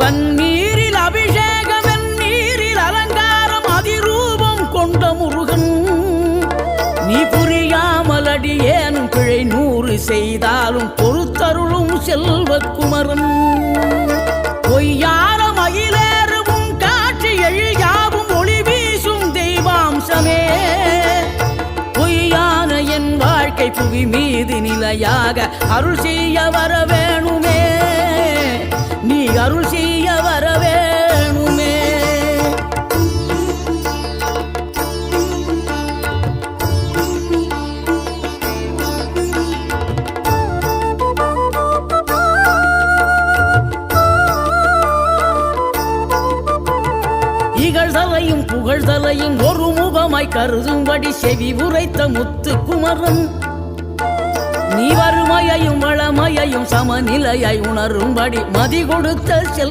பன்னீரில் அபிஷேகம் நீரில் அலங்காரம் அதிரூபம் கொண்ட முருகன் நீ புரியாமல் அடியேனும் பிழை 100 செய்தாலும் பொறுத்தருளும் செல்வக்குமரன் பொய்யார மயிலேறும் காட்சி எழியாவும் ஒளி வீசும் தெய்வாம்சமே பொய்யான என் வாழ்க்கை புவி மீது நிலையாக அருள் செய்ய வர வேணுமே நீ அருள் செய்ய வர வேணுமே இகழ்தலையும் புகழ்தலையும் ஒரு முகமாய் கருதும்படி செவி உரைத்த முத்துக்குமரன் நீ வறுமையையும் வளமையையும் சமநிலையை உணரும்படி மதி கொடுத்த